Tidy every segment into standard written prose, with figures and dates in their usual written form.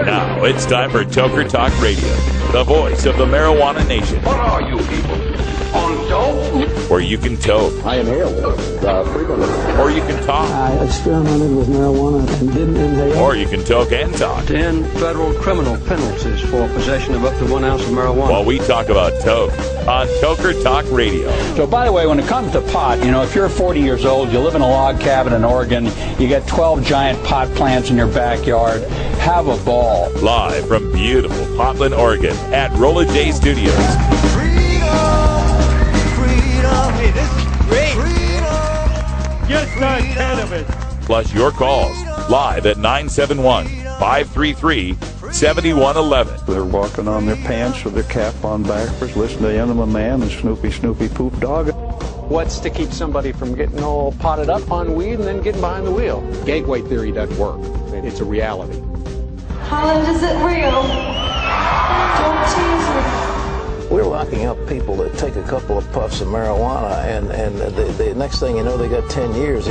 Now it's time for Toker Talk Radio, the voice of the marijuana nation. What are you people? On dope? Or you can toke. I inhale frequently. Or you can talk. I experimented with marijuana and didn't inhale. Or you can toke and talk. 10 federal criminal penalties for possession of up to 1 ounce of marijuana. While we talk about toke on Toker Talk Radio. So, by the way, when it comes to pot, if you're 40 years old, you live in a log cabin in Oregon, you got 12 giant pot plants in your backyard, have a ball. Live from beautiful Portland, Oregon at Rolla J Studios. Hey, this is great. Just not cannabis. Plus your calls live at 971-533-7111. They're walking on their pants with their cap on backwards, listening to Enema Man and Snoopy Poop Dog. What's to keep somebody from getting all potted up on weed and then getting behind the wheel? Gateway theory doesn't work. It's a reality. Holland, is it real? Don't tease me. We're locking up people that take a couple of puffs of marijuana, and the next thing you know, they got 10 years.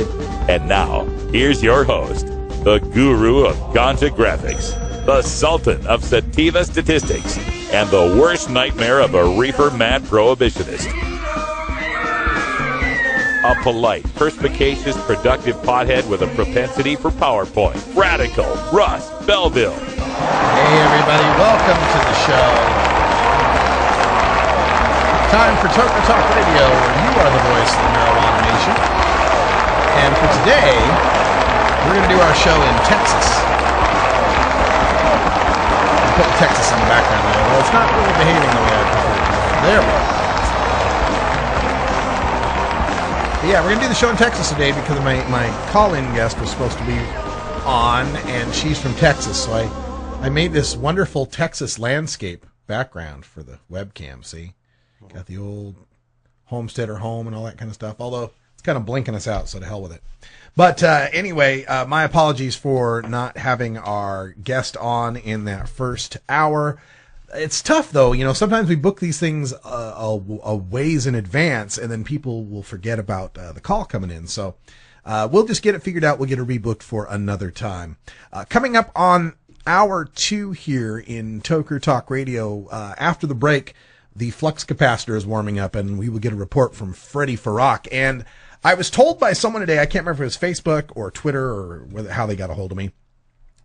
And now, here's your host, the guru of ganja graphics, the sultan of sativa statistics, and the worst nightmare of a reefer-mad prohibitionist. A polite, perspicacious, productive pothead with a propensity for PowerPoint. Radical Russ Belville. Hey, everybody. Welcome to the show. Time for Toker Talk Radio, where you are the voice of the marijuana nation. And for today, we're going to do our show in Texas. I'll put Texas in the background there. Well, it's not really behaving the way I prefer. There we go. But yeah, we're going to do the show in Texas today because my call-in guest was supposed to be on, and she's from Texas. So I made this wonderful Texas landscape background for the webcam, see? Got the old homesteader home and all that kind of stuff, although it's kind of blinking us out, so to hell with it. But anyway, my apologies for not having our guest on in that first hour. It's tough, though. Sometimes we book these things a ways in advance, and then people will forget about the call coming in. So we'll just get it figured out. We'll get it rebooked for another time. Coming up on hour 2 here in Toker Talk Radio, after the break, the flux capacitor is warming up, and we will get a report from Freddie Farrakh. And I was told by someone today, I can't remember if it was Facebook or Twitter or how they got a hold of me,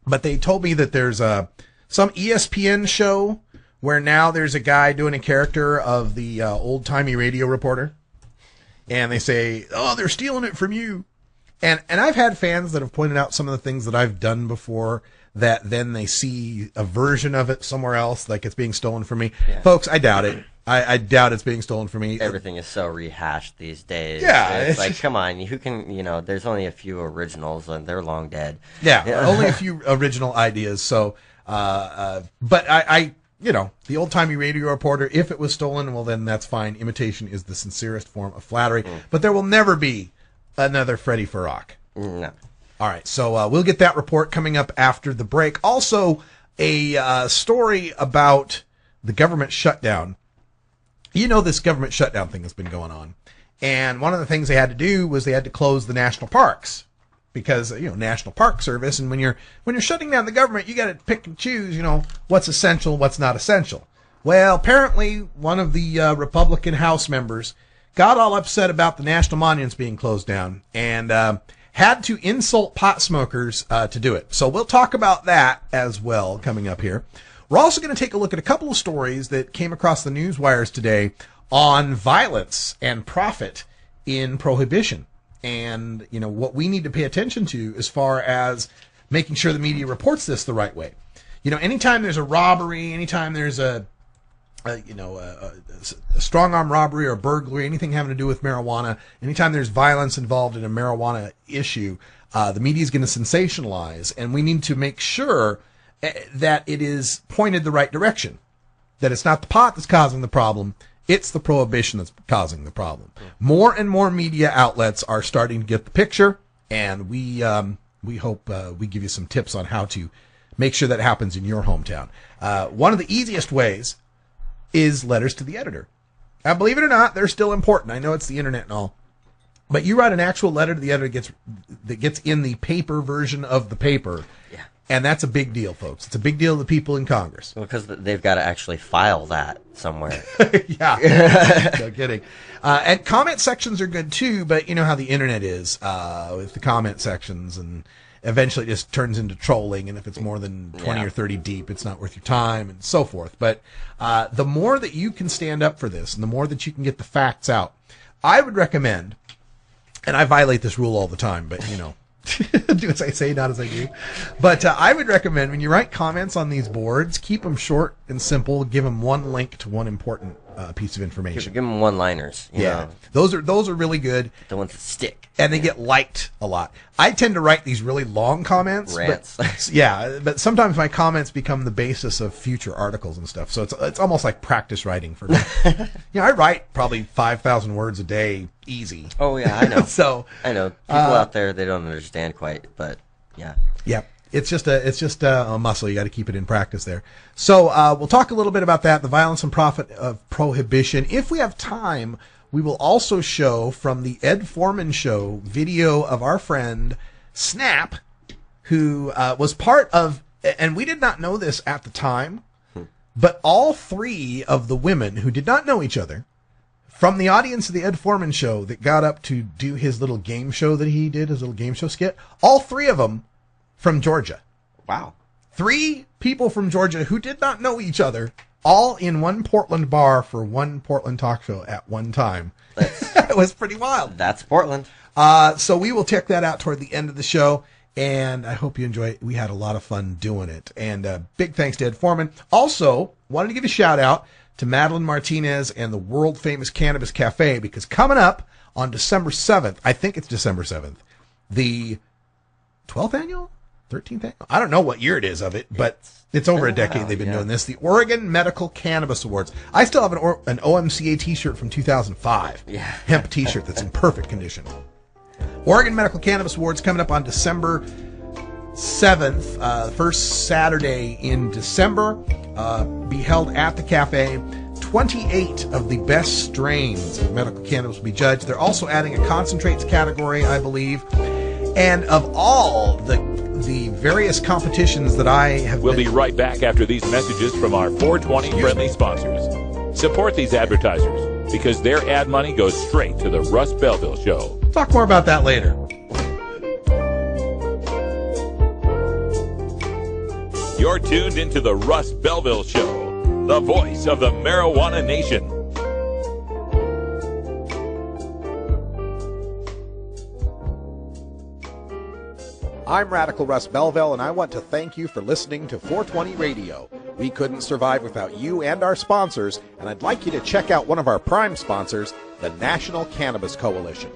but they told me that there's some ESPN show where now there's a guy doing a character of the old-timey radio reporter, and they say, oh, they're stealing it from you. And I've had fans that have pointed out some of the things that I've done before that then they see a version of it somewhere else, like it's being stolen from me. Yeah. Folks, I doubt it. I doubt it's being stolen from me. Everything is so rehashed these days. Yeah. It's like, come on, who can, there's only a few originals and they're long dead. Yeah, only a few original ideas. So, but I the old-timey radio reporter, if it was stolen, well, then that's fine. Imitation is the sincerest form of flattery. But there will never be another Freddie Farrakh. No. All right, so we'll get that report coming up after the break. Also, a story about the government shutdown. This government shutdown thing has been going on. And one of the things they had to do was they had to close the national parks because, National Park Service. And when you're shutting down the government, you got to pick and choose, what's essential, what's not essential. Well, apparently one of the Republican House members got all upset about the national monuments being closed down and had to insult pot smokers to do it. So we'll talk about that as well coming up here. We're also going to take a look at a couple of stories that came across the news wires today on violence and profit in prohibition. And, what we need to pay attention to as far as making sure the media reports this the right way. Anytime there's a robbery, anytime there's a strong arm robbery or burglary, anything having to do with marijuana, anytime there's violence involved in a marijuana issue, the media is going to sensationalize, and we need to make sure that it is pointed the right direction, that it's not the pot that's causing the problem, it's the prohibition that's causing the problem. More and more media outlets are starting to get the picture, and we hope we give you some tips on how to make sure that happens in your hometown. One of the easiest ways is letters to the editor. Now, believe it or not, they're still important. I know it's the internet and all, but you write an actual letter to the editor that gets in the paper version of the paper. Yeah. And that's a big deal, folks. It's a big deal to the people in Congress. Well, because they've got to actually file that somewhere. Yeah. No kidding. And comment sections are good, too, but you know how the internet is with the comment sections, and eventually it just turns into trolling, and if it's more than 20 or 30 deep, it's not worth your time, and so forth. But the more that you can stand up for this, and the more that you can get the facts out, I would recommend, and I violate this rule all the time, but, you know, do as I say, not as I do. But I would recommend when you write comments on these boards, keep them short and simple. Give them one link to one important piece of information. Give them one-liners. You know. Those are really good. The ones that stick. And they get liked a lot. I tend to write these really long comments. Rants. But sometimes my comments become the basis of future articles and stuff. So it's almost like practice writing for me. I write probably 5,000 words a day, easy. Oh yeah, I know. I know people out there, they don't understand quite, but yeah. Yeah. It's just a muscle. You got to keep it in practice there. So we'll talk a little bit about that, the violence and profit of prohibition. If we have time, we will also show from the Ed Foreman show video of our friend Snap, who was part of, and we did not know this at the time, but all three of the women who did not know each other from the audience of the Ed Foreman show that got up to do his little game show that he did, his little game show skit, all three of them from Georgia. Wow. 3 people from Georgia who did not know each other, all in one Portland bar for one Portland talk show at one time. It was pretty wild. That's Portland. So we will check that out toward the end of the show, and I hope you enjoy it. We had a lot of fun doing it. And big thanks to Ed Foreman. Also, wanted to give a shout out to Madeline Martinez and the world-famous Cannabis Cafe, because coming up on December 7th, I think it's December 7th, the 12th annual? 13th annual? I don't know what year it is of it, but it's over a decade they've been doing this. The Oregon Medical Cannabis Awards. I still have an OMCA t-shirt from 2005. Yeah. Hemp t-shirt that's in perfect condition. Oregon Medical Cannabis Awards coming up on December 7th, first Saturday in December. Be held at the cafe. 28 of the best strains of medical cannabis will be judged. They're also adding a concentrates category, I believe. And of all the various competitions that I have We'll be right back after these messages from our 420 friendly sponsors. Support these advertisers because their ad money goes straight to the Russ Belville Show. Talk more about that later. You're tuned into the Russ Belville Show, the voice of the marijuana nation. I'm Radical Russ Belville, and I want to thank you for listening to 420 Radio. We couldn't survive without you and our sponsors, and I'd like you to check out one of our prime sponsors, the National Cannabis Coalition.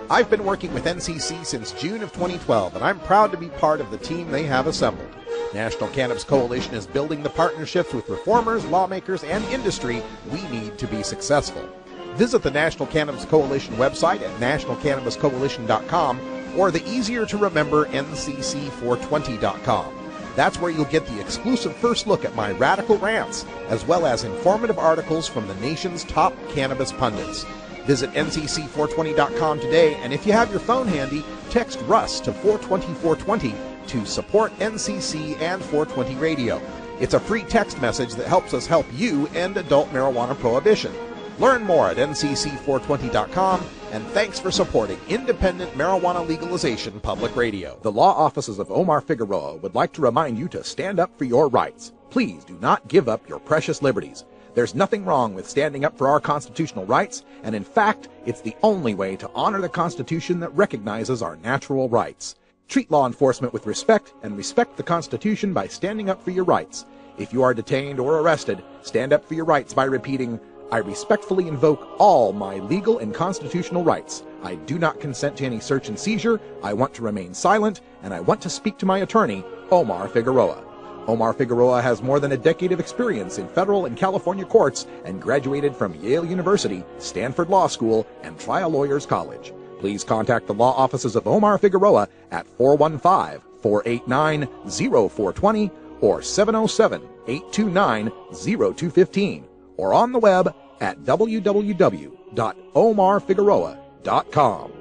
I've been working with NCC since June of 2012, and I'm proud to be part of the team they have assembled. National Cannabis Coalition is building the partnerships with reformers, lawmakers, and industry we need to be successful. Visit the National Cannabis Coalition website at nationalcannabiscoalition.com or the easier-to-remember ncc420.com. That's where you'll get the exclusive first look at my radical rants, as well as informative articles from the nation's top cannabis pundits. Visit ncc420.com today, and if you have your phone handy, text Russ to 420-420 to support NCC and 420 Radio. It's a free text message that helps us help you end adult marijuana prohibition. Learn more at ncc420.com, and thanks for supporting independent marijuana legalization public radio. The law offices of Omar Figueroa would like to remind you to stand up for your rights. Please do not give up your precious liberties. There's nothing wrong with standing up for our constitutional rights, and in fact, it's the only way to honor the Constitution that recognizes our natural rights. Treat law enforcement with respect, and respect the Constitution by standing up for your rights. If you are detained or arrested, stand up for your rights by repeating, I respectfully invoke all my legal and constitutional rights. I do not consent to any search and seizure. I want to remain silent, and I want to speak to my attorney, Omar Figueroa. Omar Figueroa has more than a decade of experience in federal and California courts and graduated from Yale University, Stanford Law School, and Trial Lawyers College. Please contact the law offices of Omar Figueroa at 415-489-0420 or 707-829-0215 or on the web at www.omarfigueroa.com.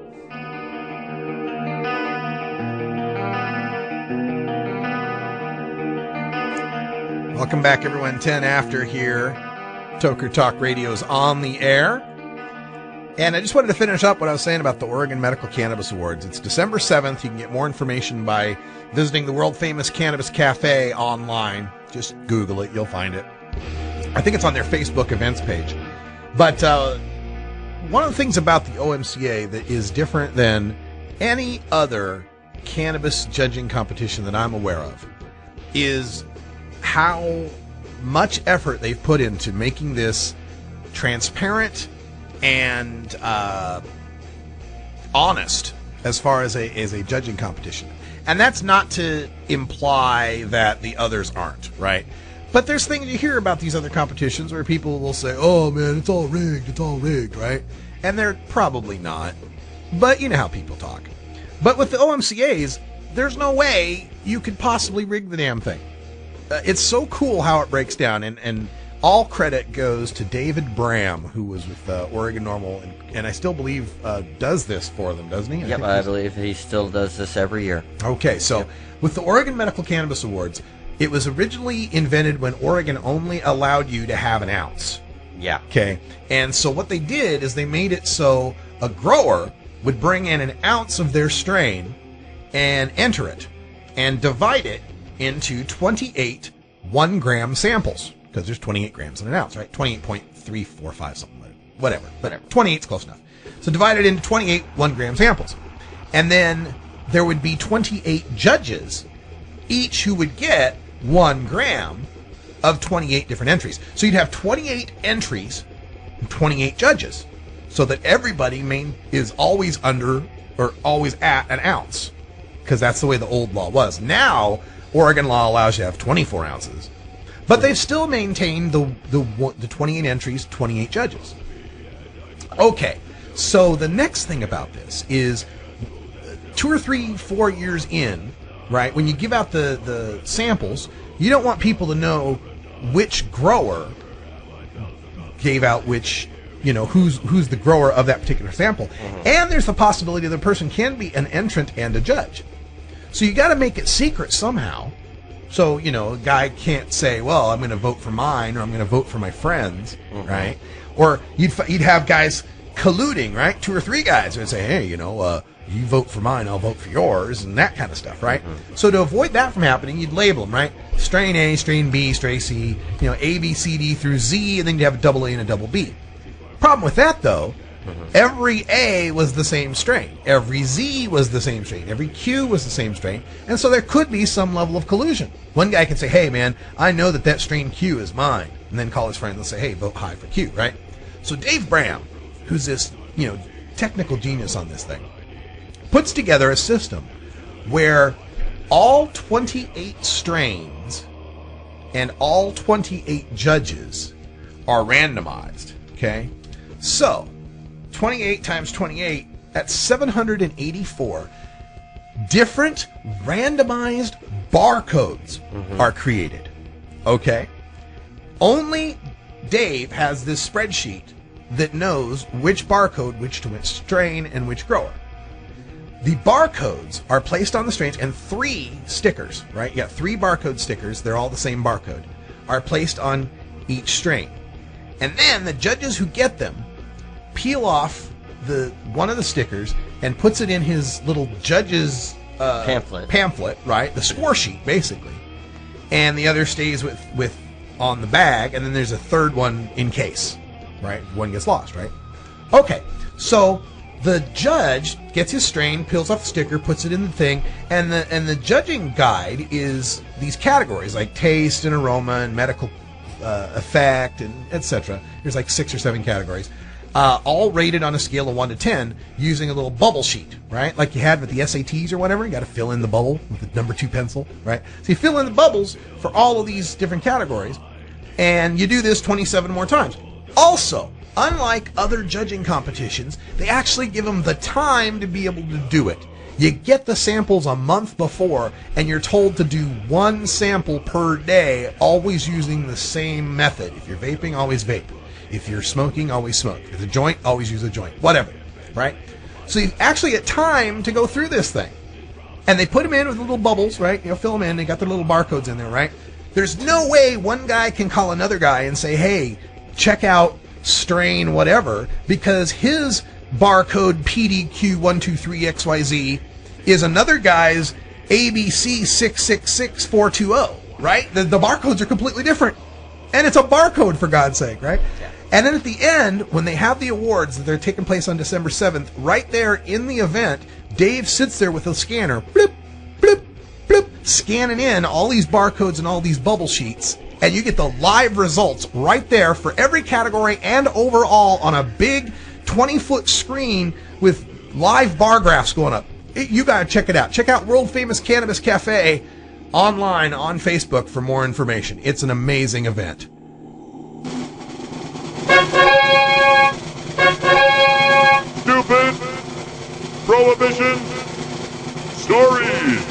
Welcome back, everyone. 10 after here. Toker Talk Radio's on the air. And I just wanted to finish up what I was saying about the Oregon Medical Cannabis Awards. It's December 7th. You can get more information by visiting the world-famous Cannabis Cafe online. Just Google it. You'll find it. I think it's on their Facebook events page. But one of the things about the OMCA that is different than any other cannabis judging competition that I'm aware of is how much effort they've put into making this transparent and honest as far as a judging competition. And that's not to imply that the others aren't, right? But there's things you hear about these other competitions where people will say, oh man, it's all rigged, right? And they're probably not. But you know how people talk. But with the OMCAs, there's no way you could possibly rig the damn thing. It's so cool how it breaks down, and all credit goes to David Bram, who was with Oregon NORML, and I still believe does this for them, doesn't he? Yep, I believe he still does this every year. Okay, so with the Oregon Medical Cannabis Awards, it was originally invented when Oregon only allowed you to have an ounce. Yeah. Okay, and so what they did is they made it so a grower would bring in an ounce of their strain and enter it and divide it into 28 1-gram samples, because there's 28 grams in an ounce, right? 28.345 something, whatever. But 28's close enough. So divide it into 28 1-gram samples. And then there would be 28 judges, each who would get 1 gram of 28 different entries. So you'd have 28 entries and 28 judges, so that everybody is always under or always at an ounce, because that's the way the old law was. Now, Oregon law allows you to have 24 ounces. But they've still maintained the 28 entries, 28 judges. Okay, so the next thing about this is 2 or 3, 4 years in, right, when you give out the samples, you don't want people to know which grower gave out which, you know, who's the grower of that particular sample. And there's the possibility the person can be an entrant and a judge. So you got to make it secret somehow. So, you know, a guy can't say, well, I'm going to vote for mine, or I'm going to vote for my friends, right? Or you'd have guys colluding, right? 2 or 3 guys would say, hey, you know, you vote for mine, I'll vote for yours, and that kind of stuff, right? So to avoid that from happening, you'd label them, right? Strain A, strain B, strain C, you know, A, B, C, D through Z, and then you'd have a double A and a double B. Problem with that, though, every A was the same strain. Every Z was the same strain. Every Q was the same strain. And so there could be some level of collusion. One guy can say, hey, man, I know that strain Q is mine. And then call his friends and say, hey, vote high for Q, right? So Dave Bram, who's this, you know, technical genius on this thing, puts together a system where all 28 strains and all 28 judges are randomized, okay? So 28 times 28, that's 784 different randomized barcodes are created. Okay? Only Dave has this spreadsheet that knows which barcode, which to which strain, and which grower. The barcodes are placed on the strains, and 3 stickers, right? You got 3 barcode stickers, they're all the same barcode, are placed on each strain. And then the judges who get them peel off one of the stickers and puts it in his little judge's pamphlet, right? The score sheet, basically. And the other stays with on the bag, and then there's a third one in case, right? One gets lost, right? Okay, so the judge gets his strain, peels off the sticker, puts it in the thing, and the judging guide is these categories like taste and aroma and medical effect and etc. There's like 6 or 7 categories. All rated on a scale of 1 to 10 using a little bubble sheet, right? Like you had with the SATs or whatever. You got to fill in the bubble with the number 2 pencil, right? So you fill in the bubbles for all of these different categories, and you do this 27 more times. Also, unlike other judging competitions, they actually give them the time to be able to do it. You get the samples a month before, and you're told to do 1 sample per day, always using the same method. If you're vaping, always vape. If you're smoking, always smoke. If it's a joint, always use a joint. Whatever, right? So you actually get time to go through this thing. And they put them in with little bubbles, right? You know, fill them in. They got their little barcodes in there, right? There's no way one guy can call another guy and say, hey, check out strain whatever, because his barcode PDQ123XYZ is another guy's ABC 666420, right? The barcodes are completely different. And it's a barcode, for God's sake, right? Yeah. And then at the end, when they have the awards that are taking place on December 7th, right there in the event, Dave sits there with a scanner, bloop, bloop, bloop, scanning in all these barcodes and all these bubble sheets, and you get the live results right there for every category and overall on a big 20-foot screen with live bar graphs going up. You got to check it out. Check out World Famous Cannabis Cafe online on Facebook for more information. It's an amazing event. Stupid prohibition stories.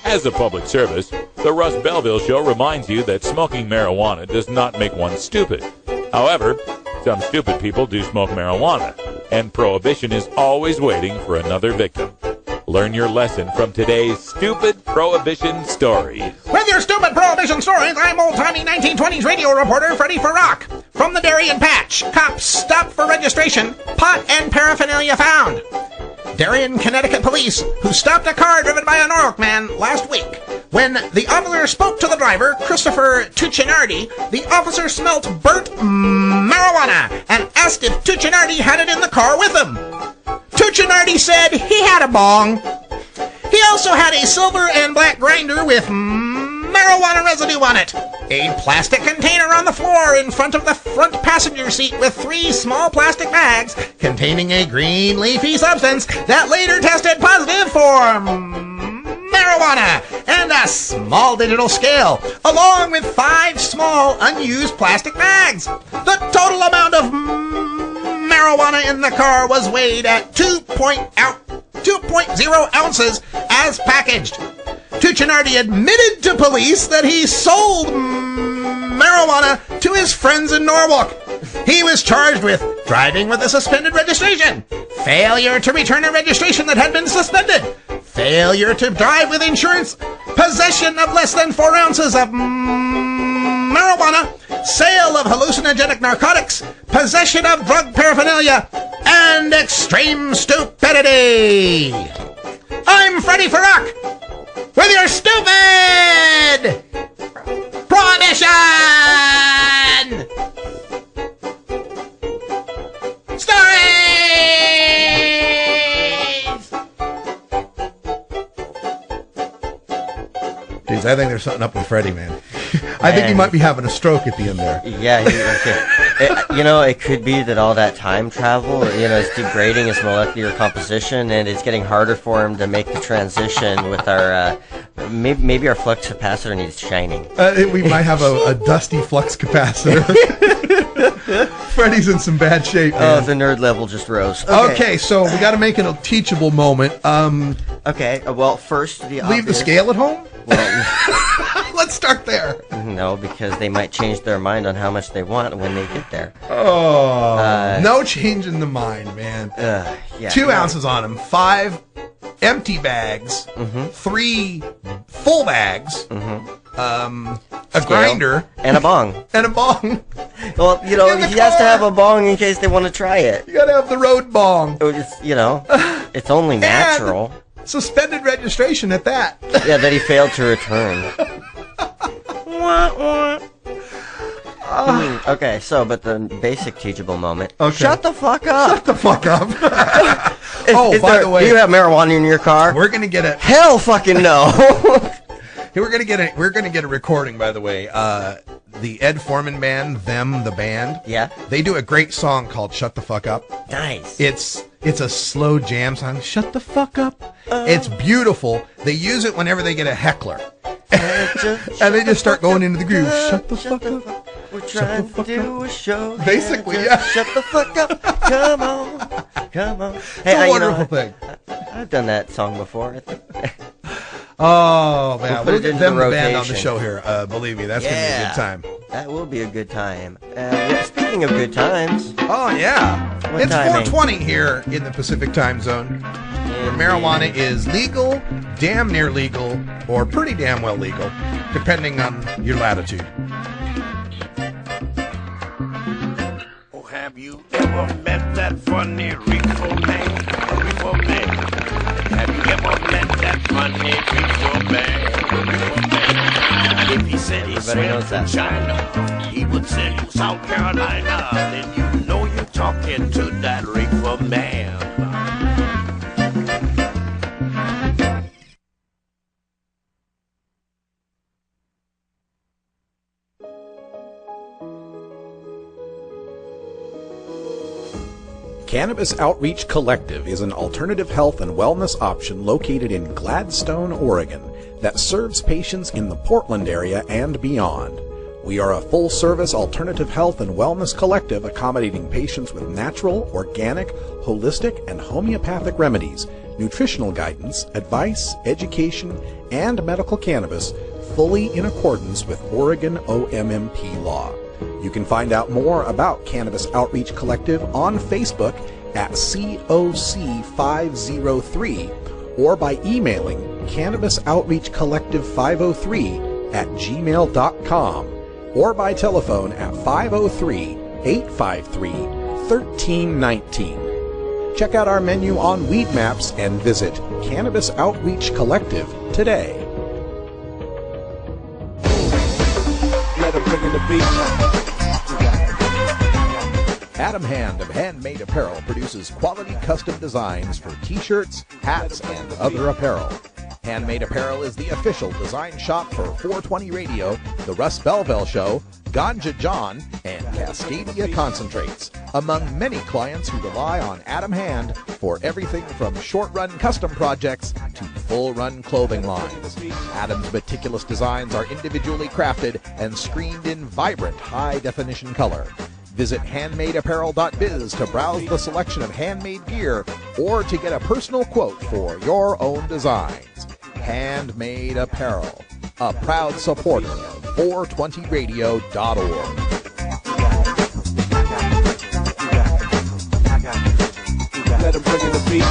As a public service, the Russ Belville Show reminds you that smoking marijuana does not make one stupid. However, some stupid people do smoke marijuana, and prohibition is always waiting for another victim. Learn your lesson from today's Stupid Prohibition Stories. With your Stupid Prohibition Stories, I'm old-timey 1920s radio reporter Freddie Farrock. From the Darien Patch, cops stop for registration, pot and paraphernalia found. Darien, Connecticut police, who stopped a car driven by a Norwalk man last week. When the officer spoke to the driver, Christopher Tuccinardi, the officer smelt burnt marijuana and asked if Tuccinardi had it in the car with him. Tuccinardi said he had a bong. He also had a silver and black grinder with marijuana residue on it. A plastic container on the floor in front of the front passenger seat with 3 small plastic bags containing a green leafy substance that later tested positive for marijuana, and a small digital scale, along with 5 small unused plastic bags. The total amount of marijuana in the car was weighed at 2.0 ounces as packaged. Tuccinardi admitted to police that he sold marijuana to his friends in Norwalk. He was charged with driving with a suspended registration, failure to return a registration that had been suspended, failure to drive with insurance, possession of less than 4 ounces of marijuana, sale of hallucinogenic narcotics, possession of drug paraphernalia, and extreme stupidity. I'm Freddie Farrock with your stupid prohibition stories. Jeez, I think there's something up with Freddie, man. I think he might be having a stroke at the end there. Yeah, it could be that all that time travel, is degrading his molecular composition, and it's getting harder for him to make the transition with our, maybe our flux capacitor needs shining. We might have a dusty flux capacitor. Freddie's in some bad shape, man. Oh, the nerd level just rose. Okay, so we got to make it a teachable moment. Okay, well, first the leave the scale at home? Well, let's start there. No, because they might change their mind on how much they want when they get there. Oh, no change in the mind, man. Yeah, 2 ounces on them, 5 empty bags, 3 full bags, a grinder, and a bong. Well, he has to have a bong in case they want to try it. You gotta have the road bong. It's only natural. Suspended registration at that. Yeah, that he failed to return. Okay, but the basic teachable moment. Okay. Shut the fuck up. Shut the fuck up. By the way, do you have marijuana in your car? We're gonna get a hell fucking no. We're gonna get a recording, by the way. The Ed Foreman band, the band. Yeah. They do a great song called "Shut the Fuck Up." Nice. It's a slow jam song. Shut the fuck up. It's beautiful. They use it whenever they get a heckler. And they just start going into the groove. Shut the fuck up. We're trying to do a show. Basically, yeah. Shut the fuck up. Come on. Hey, it's a wonderful thing. I've done that song before. Oh, man. We'll get them the rotation. band on the show here. Believe me, that's going to be a good time. That will be a good time. Speaking of good times. Oh, yeah. It's 4:20 here in the Pacific time zone, where marijuana is legal, damn near legal or pretty damn well legal, depending on your latitude. Oh, have you ever met that funny reefer man? Reefer man. Have you ever met that funny reefer man? Reefer man. If he said he smelled from China, he would sell you South Carolina. Then you know you're talking to that reefer man. Cannabis Outreach Collective is an alternative health and wellness option located in Gladstone, Oregon, that serves patients in the Portland area and beyond. We are a full-service alternative health and wellness collective accommodating patients with natural, organic, holistic, and homeopathic remedies, nutritional guidance, advice, education, and medical cannabis, fully in accordance with Oregon OMMP law. You can find out more about Cannabis Outreach Collective on Facebook at COC503 or by emailing cannabisoutreachcollective503@gmail.com or by telephone at 503-853-1319. Check out our menu on Weed Maps and visit Cannabis Outreach Collective today. Let him bring in the beat. Adam Hand of Handmade Apparel produces quality custom designs for t-shirts, hats, and other apparel. Handmade Apparel is the official design shop for 420 Radio, The Russ Belville Show, Ganja John, and Cascadia Concentrates, among many clients who rely on Adam Hand for everything from short-run custom projects to full-run clothing lines. Adam's meticulous designs are individually crafted and screened in vibrant, high-definition color. Visit handmadeapparel.biz to browse the selection of handmade gear or to get a personal quote for your own designs. Handmade Apparel, a proud supporter of 420radio.org. Let him bring in the beat.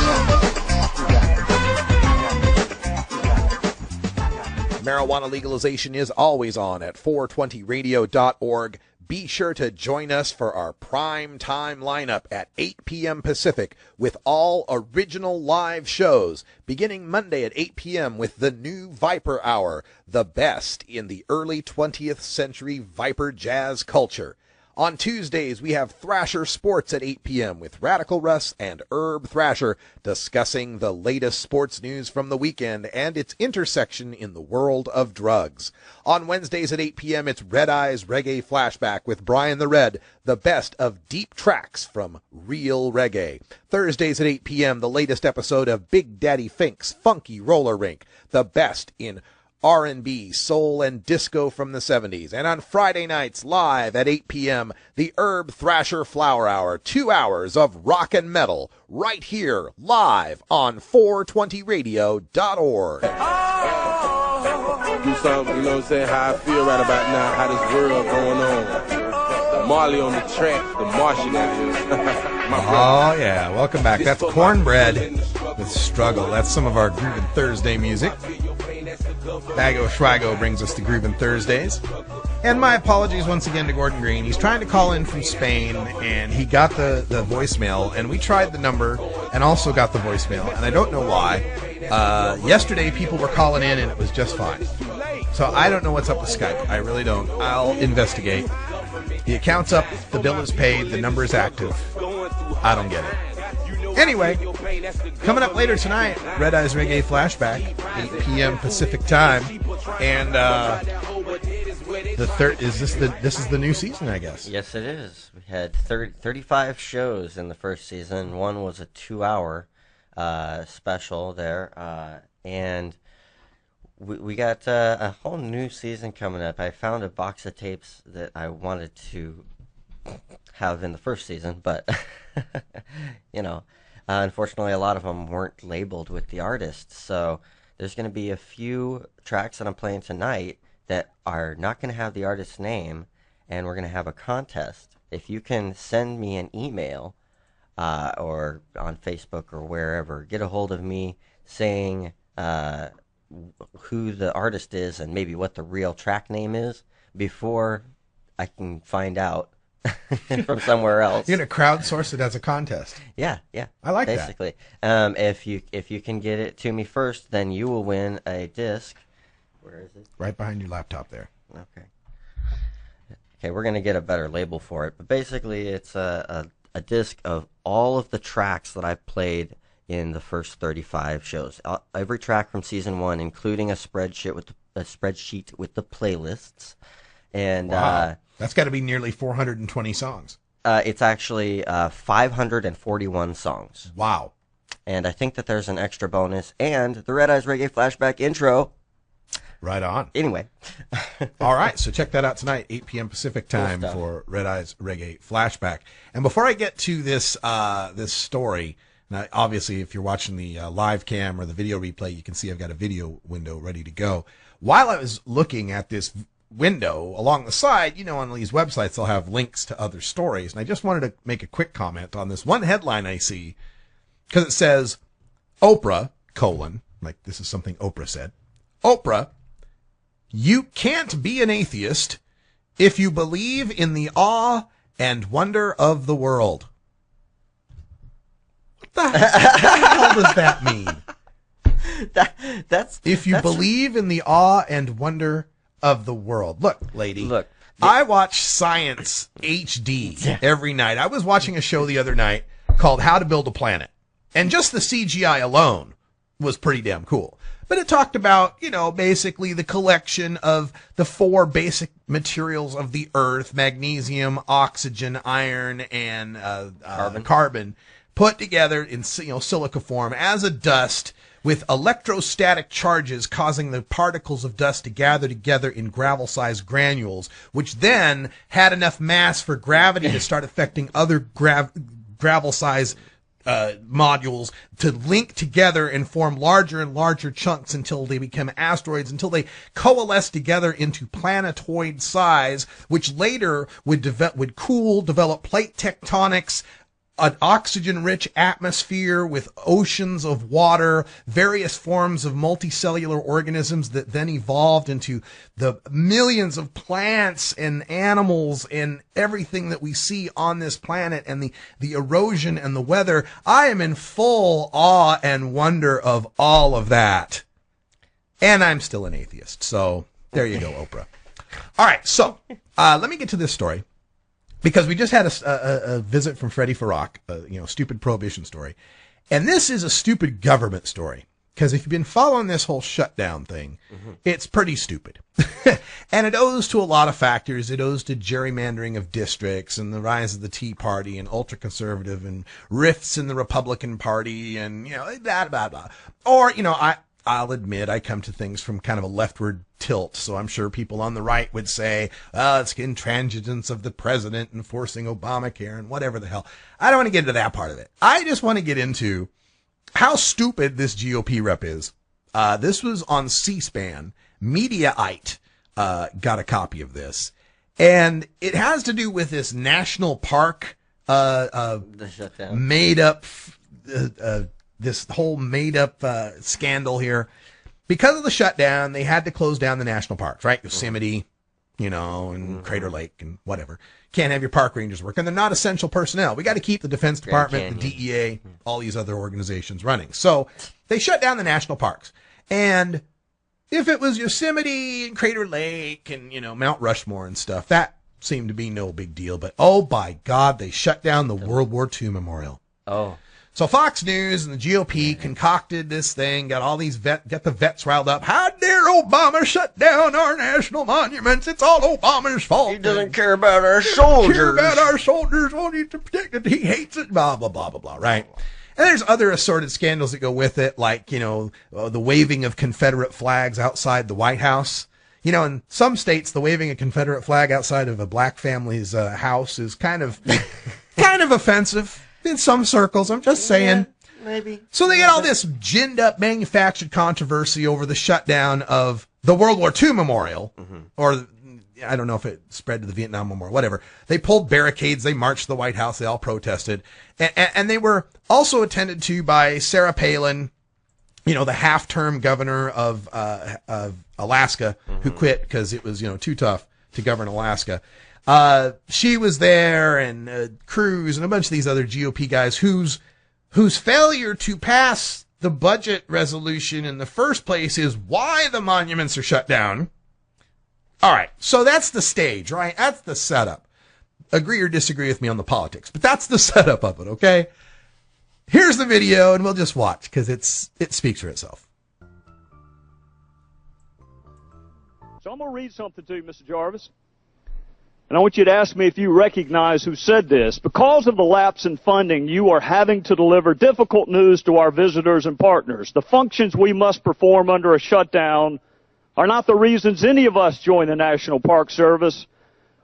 Marijuana legalization is always on at 420radio.org. Be sure to join us for our prime time lineup at 8 p.m. Pacific with all original live shows, beginning Monday at 8 p.m. with the new Viper Hour, the best in the early 20th century Viper jazz culture. On Tuesdays, we have Thrasher Sports at 8 p.m. with Radical Russ and Herb Thrasher discussing the latest sports news from the weekend and its intersection in the world of drugs. On Wednesdays at 8 p.m., it's Red Eyes Reggae Flashback with Brian the Red, the best of deep tracks from real reggae. Thursdays at 8 p.m., the latest episode of Big Daddy Fink's Funky Roller Rink, the best in R&B, soul, and disco from the 70s. And on Friday nights, live at 8 p.m., the Herb Thrasher Flower Hour, 2 hours of rock and metal, right here, live on 420radio.org. Do something, you know what I'm saying, how I feel right about now, how this world going on. Marley on the track, the Martian that is. Oh, yeah. Welcome back. That's Cornbread with Struggle. That's some of our Groovin' Thursday music. Bago Schwago brings us to Groovin' Thursdays. And my apologies once again to Gordon Green. He's trying to call in from Spain, and he got the voicemail, and we tried the number and also got the voicemail, and I don't know why. Yesterday, people were calling in, and it was just fine. So I don't know what's up with Skype. I really don't. I'll investigate. The account's up, the bill is paid, the number is active. I don't get it. Anyway, coming up later tonight, Red Eyes Reggae Flashback, 8 p.m. Pacific time, and the third this is the new season, I guess. Yes, it is. We had 35 shows in the first season. One was a 2-hour special there, and we got a whole new season coming up. I found a box of tapes that I wanted to have in the first season, but you know. Unfortunately, a lot of them weren't labeled with the artist, so there's going to be a few tracks that I'm playing tonight that are not going to have the artist's name, and we're going to have a contest. If you can send me an email or on Facebook or wherever, get a hold of me saying who the artist is and maybe what the real track name is before I can find out from somewhere else. You're going to crowdsource it as a contest. Yeah. I like basically. If you can get it to me first, then you will win a disc. Where is it? Right behind your laptop there. Okay, we're going to get a better label for it. But basically, it's a disc of all of the tracks that I've played in the first 35 shows. Every track from season 1, including a spreadsheet with the playlists. And wow. That's got to be nearly 420 songs. It's actually 541 songs. Wow. And I think that there's an extra bonus and the Red Eyes Reggae Flashback intro. Right on. Anyway. All right, so check that out tonight, 8 p.m. Pacific time for Red Eyes Reggae Flashback. And before I get to this this story, now obviously if you're watching the live cam or the video replay, you can see I've got a video window ready to go. While I was looking at this window along the side, on these websites they'll have links to other stories, and I just wanted to make a quick comment on this one headline I see, because it says Oprah, like this is something Oprah said. Oprah, you can't be an atheist if you believe in the awe and wonder of the world. What the hell does that mean? That's if you believe in the awe and wonder of the world. Look, lady. I watch Science HD every night. I was watching a show the other night called How to Build a Planet. And just the CGI alone was pretty damn cool. But it talked about, basically the collection of the 4 basic materials of the earth, magnesium, oxygen, iron, and carbon, put together in silica form as a dust with electrostatic charges causing the particles of dust to gather together in gravel-sized granules, which then had enough mass for gravity to start affecting other gravel-sized modules to link together and form larger and larger chunks until they become asteroids, until they coalesce together into planetoid size, which later would develop plate tectonics, an oxygen-rich atmosphere with oceans of water, various forms of multicellular organisms that then evolved into the millions of plants and animals and everything that we see on this planet, and the erosion and the weather. I am in full awe and wonder of all of that. And I'm still an atheist. So there you go, Oprah. All right, so let me get to this story. Because we just had a visit from Freddie Farrakh, stupid prohibition story. And this is a stupid government story. Because if you've been following this whole shutdown thing, it's pretty stupid. And it owes to a lot of factors. It owes to gerrymandering of districts and the rise of the Tea Party and ultra-conservative and rifts in the Republican Party and, blah, blah, blah. Or, I'll admit I come to things from kind of a leftward tilt, so I'm sure people on the right would say, it's intransigence of the president enforcing Obamacare and whatever the hell. I don't want to get into that part of it. I just want to get into how stupid this GOP rep is. This was on C-SPAN. Mediaite got a copy of this, and it has to do with this national park the shutdown. made up this whole made-up scandal here. Because of the shutdown, they had to close down the national parks, right? Yosemite, and Crater Lake and whatever. Can't have your park rangers work, and they're not essential personnel. We got to keep the Defense Department, the DEA, all these other organizations running. So they shut down the national parks. And if it was Yosemite and Crater Lake and, Mount Rushmore and stuff, that seemed to be no big deal. But, oh, by God, they shut down the World War II Memorial. Oh. So Fox News and the GOP concocted this thing, got all these got the vets riled up. How dare Obama shut down our national monuments? It's all Obama's fault. He doesn't care about our soldiers. Care about our soldiers. Won't need to protect it. He hates it. Blah, blah, blah, blah, blah, right? And there's other assorted scandals that go with it, like, the waving of Confederate flags outside the White House. In some states, the waving a Confederate flag outside of a black family's house is kind of offensive. In some circles, I'm just saying. Yeah, maybe. So they get all this ginned up manufactured controversy over the shutdown of the World War II Memorial, or I don't know if it spread to the Vietnam Memorial, whatever. They pulled barricades, they marched to the White House, they all protested. And they were also attended to by Sarah Palin the half-term governor of Alaska who quit because it was, too tough to govern Alaska. She was there, and Cruz and a bunch of these other GOP guys whose failure to pass the budget resolution in the first place is why the monuments are shut down. All right, so that's the stage, right? That's the setup. Agree or disagree with me on the politics, but that's the setup of it, okay? Here's the video, and we'll just watch, because it speaks for itself. So I'm going to read something to you, Mr. Jarvis. And I want you to ask me if you recognize who said this. Because of the lapse in funding, you are having to deliver difficult news to our visitors and partners. The functions we must perform under a shutdown are not the reasons any of us join the National Park Service,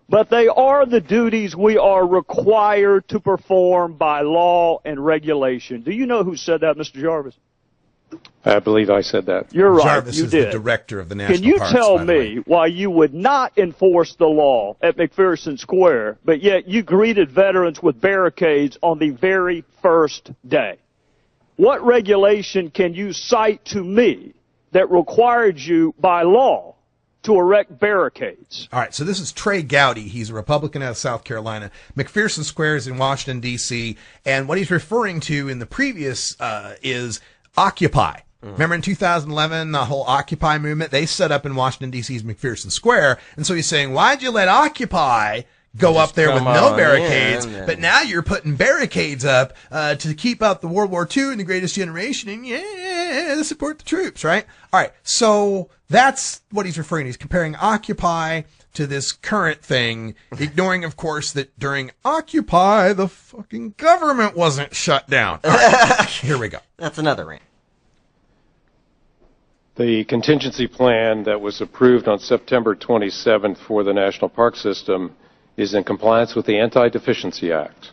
but they are the duties we are required to perform by law and regulation. Do you know who said that, Mr. Jarvis? I believe I said that. You're right. Jarvis you is did. the director of the National Can you Parks, tell me why you would not enforce the law at McPherson Square, but yet you greeted veterans with barricades on the very first day? What regulation can you cite to me that required you by law to erect barricades? All right, so this is Trey Gowdy. He's a Republican out of South Carolina. McPherson Square is in Washington, D.C., and what he's referring to in the previous is Occupy. Remember in 2011, the whole Occupy movement, they set up in Washington, D.C.'s McPherson Square, and so he's saying, why'd you let Occupy go up there with no barricades, but now you're putting barricades up to keep out the World War II and the Greatest Generation, and support the troops, right? All right, so that's what he's referring to. He's comparing Occupy to this current thing, ignoring, of course, that during Occupy, the fucking government wasn't shut down. All right, here we go. That's another rant. The contingency plan that was approved on September 27th for the National Park System is in compliance with the Anti-Deficiency Act.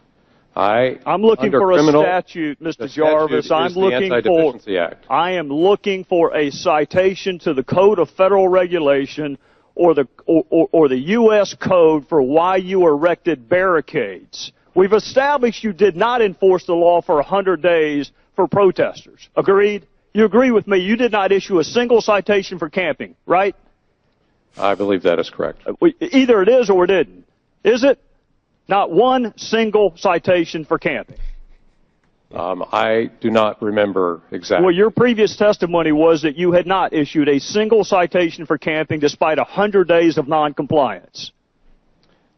I'm looking for a statute, Mr. Jarvis. I am looking for a citation to the Code of Federal Regulation or the U.S. Code for why you erected barricades. We've established you did not enforce the law for 100 days for protesters. Agreed? You agree with me? You did not issue a single citation for camping, right? I believe that is correct. Either it is or it isn't. Is it? Not one single citation for camping. I do not remember exactly. Well, your previous testimony was that you had not issued a single citation for camping despite 100 days of noncompliance.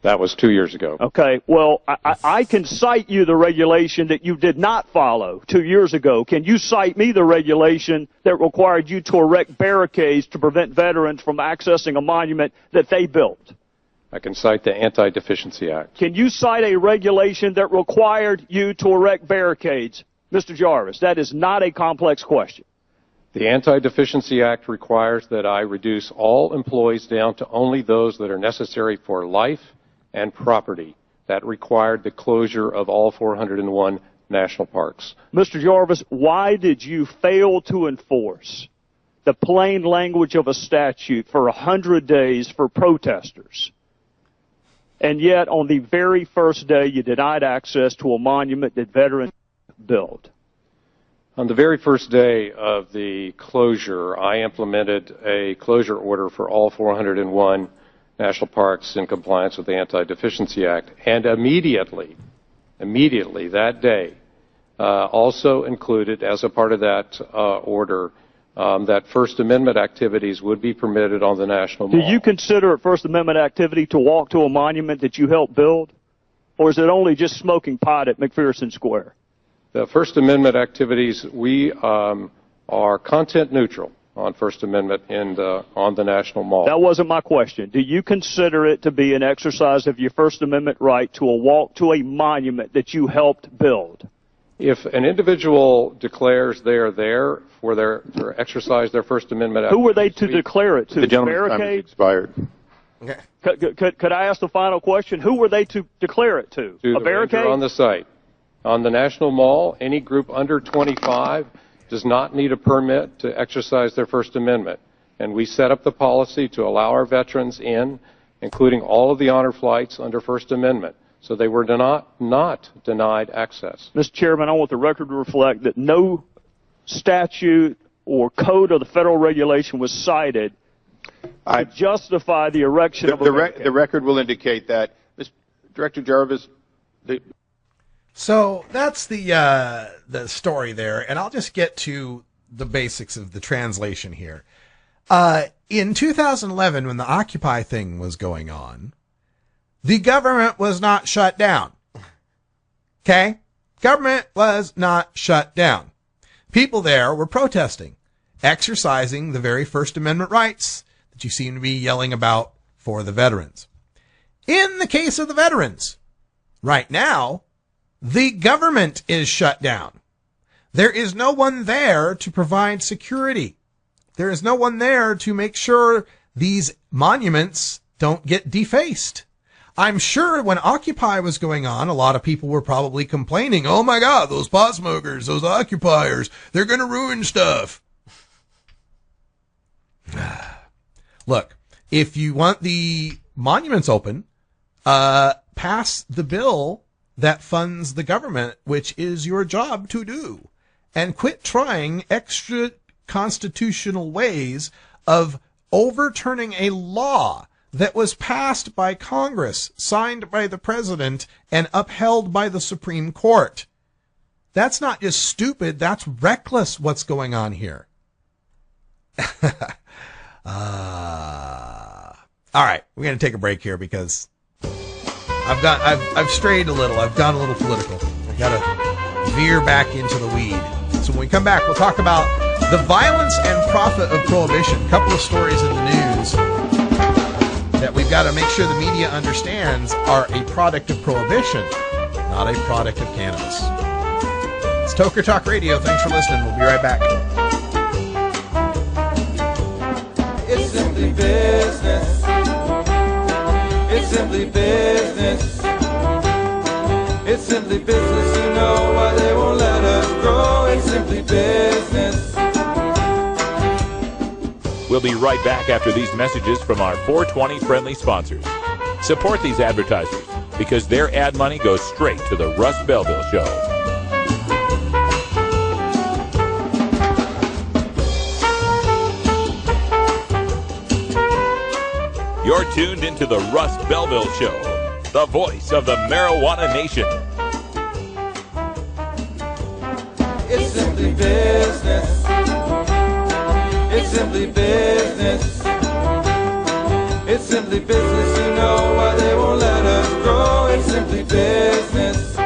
That was 2 years ago. Okay, well, I can cite you the regulation that you did not follow 2 years ago. Can you cite me the regulation that required you to erect barricades to prevent veterans from accessing a monument that they built? I can cite the Anti-Deficiency Act. Can you cite a regulation that required you to erect barricades, Mr. Jarvis? That is not a complex question. The Anti-Deficiency Act requires that I reduce all employees down to only those that are necessary for life and property. That required the closure of all 401 national parks. Mr. Jarvis, why did you fail to enforce the plain language of a statute for 100 days for protesters? And yet, on the very first day, you denied access to a monument that veterans built. On the very first day of the closure, I implemented a closure order for all 401 national parks in compliance with the Anti-Deficiency Act. And immediately that day, also included as a part of that order, that First Amendment activities would be permitted on the National Mall. Do you consider it First Amendment activity to walk to a monument that you helped build? Or is it only just smoking pot at McPherson Square? The First Amendment activities, we are content neutral on First Amendment on the National Mall. That wasn't my question. Do you consider it to be an exercise of your First Amendment right to a walk to a monument that you helped build? If an individual declares they are there for to exercise their First Amendment activities... Who were they to declare it to? The gentleman's time has expired. Okay. Could I ask the final question? Who were they to declare it to? A barricade? On the site. On the National Mall, any group under 25 does not need a permit to exercise their First Amendment. And we set up the policy to allow our veterans in, including all of the honor flights under First Amendment. So they were not denied access. Mr. Chairman, I want the record to reflect that no statute or code of the federal regulation was cited to justify the erection of a barricade. The record will indicate that. Director Jarvis. So that's the story there, and I'll just get to the basics of the translation here. In 2011, when the Occupy thing was going on, the government was not shut down. Okay? Government was not shut down. People there were protesting, exercising the very First Amendment rights that you seem to be yelling about for the veterans. In the case of the veterans, right now, the government is shut down. There is no one there to provide security. There is no one there to make sure these monuments don't get defaced. I'm sure when Occupy was going on, a lot of people were probably complaining, oh my God, those pot smokers, those occupiers, they're going to ruin stuff. Look, if you want the monuments open, pass the bill that funds the government, which is your job to do, and quit trying extra constitutional ways of overturning a law that was passed by Congress, signed by the president, and upheld by the Supreme Court. That's not just stupid, that's reckless what's going on here. All right, we're going to take a break here because I've strayed a little. I've gone a little political. I got to veer back into the weed. So when we come back, we'll talk about the violence and profit of prohibition. A couple of stories in the news that we've got to make sure the media understands are a product of prohibition, not a product of cannabis. It's Toker Talk Radio. Thanks for listening. We'll be right back. It's simply business. It's simply business. It's simply business. You know why they won't let us grow. It's simply business. We'll be right back after these messages from our 420 friendly sponsors. Support these advertisers because their ad money goes straight to the Russ Belville Show. You're tuned into the Russ Belville Show, the voice of the marijuana nation. It's simply business. It's simply business. It's simply business. You know why they won't let us grow. It's simply business.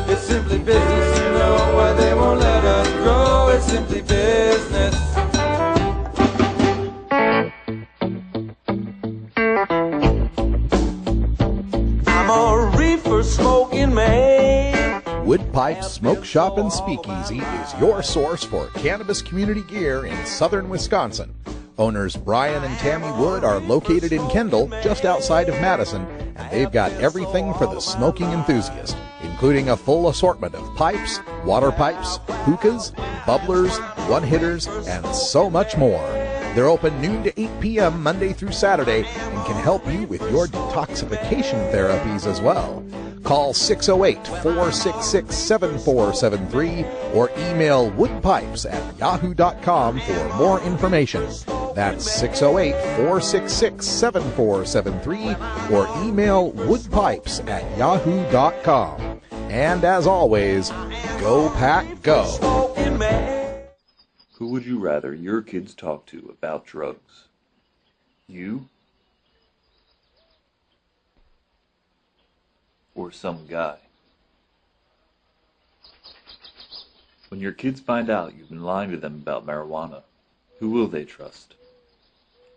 It's simply business. You know why they won't let us grow. It's simply business. I'm a reefer smoking man. Wood Pipe Smoke Shop and Speakeasy is your source for cannabis community gear in southern Wisconsin. Owners Brian and Tammy Wood are located in Kendall, just outside of Madison, and they've got everything for the smoking enthusiast, including a full assortment of pipes, water pipes, hookahs, bubblers, one-hitters, and so much more. They're open noon to 8 p.m. Monday through Saturday and can help you with your detoxification therapies as well. Call 608-466-7473 or email woodpipes@yahoo.com for more information. That's 608-466-7473 or email woodpipes@yahoo.com. And as always, go pack go. Who would you rather your kids talk to about drugs? You? Or some guy? When your kids find out you've been lying to them about marijuana, who will they trust?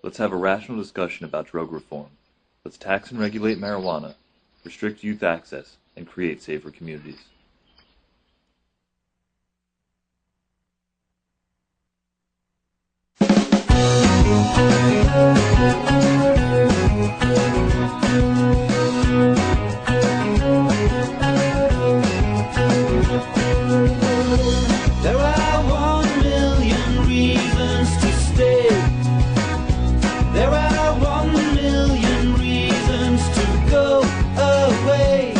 Let's have a rational discussion about drug reform. Let's tax and regulate marijuana, restrict youth access, and create safer communities. There are 1 million reasons to stay. There are 1 million reasons to go away.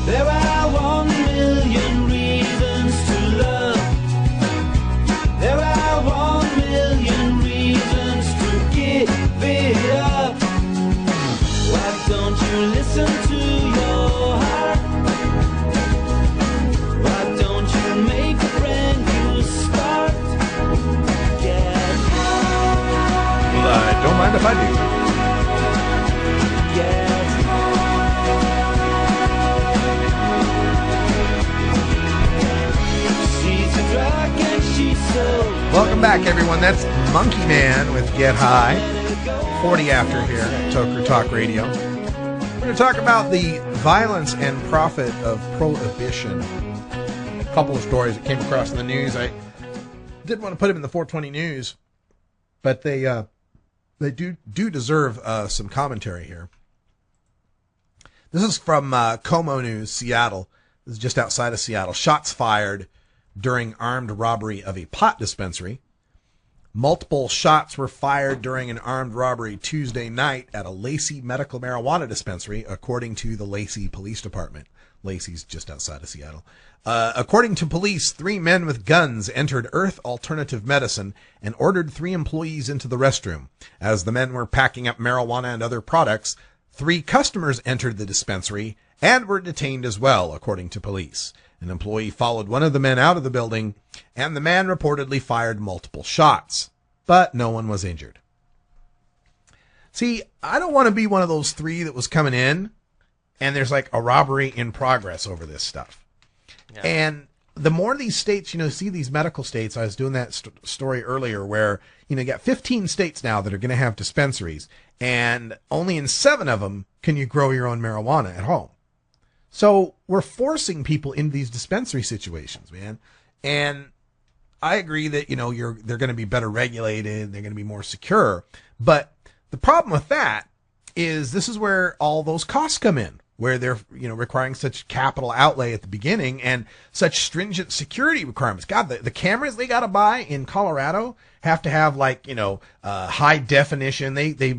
There are back, everyone. That's Monkey Man with Get High. 40 after here at Toker Talk Radio. We're going to talk about the violence and profit of prohibition. A couple of stories that came across in the news. I didn't want to put them in the 420 news, but they do deserve some commentary here. This is from Como News, Seattle. This is just outside of Seattle. Shots fired during armed robbery of a pot dispensary. Multiple shots were fired during an armed robbery Tuesday night at a Lacey medical marijuana dispensary, according to the Lacey Police Department. Lacey's just outside of Seattle. According to police, 3 men with guns entered Earth Alternative Medicine and ordered 3 employees into the restroom. As the men were packing up marijuana and other products, 3 customers entered the dispensary and were detained as well, according to police. An employee followed one of the men out of the building, and the man reportedly fired multiple shots, but no one was injured. See, I don't want to be one of those 3 that was coming in, and there's like a robbery in progress over this stuff. Yeah. And the more these states, see these medical states, I was doing that story earlier where, you got 15 states now that are going to have dispensaries, and only in 7 of them can you grow your own marijuana at home. So we're forcing people into these dispensary situations, man. And I agree that, they're going to be better regulated. They're going to be more secure. But the problem with that is this is where all those costs come in, where they're, requiring such capital outlay at the beginning and such stringent security requirements. God, the cameras they got to buy in Colorado have to have high definition. They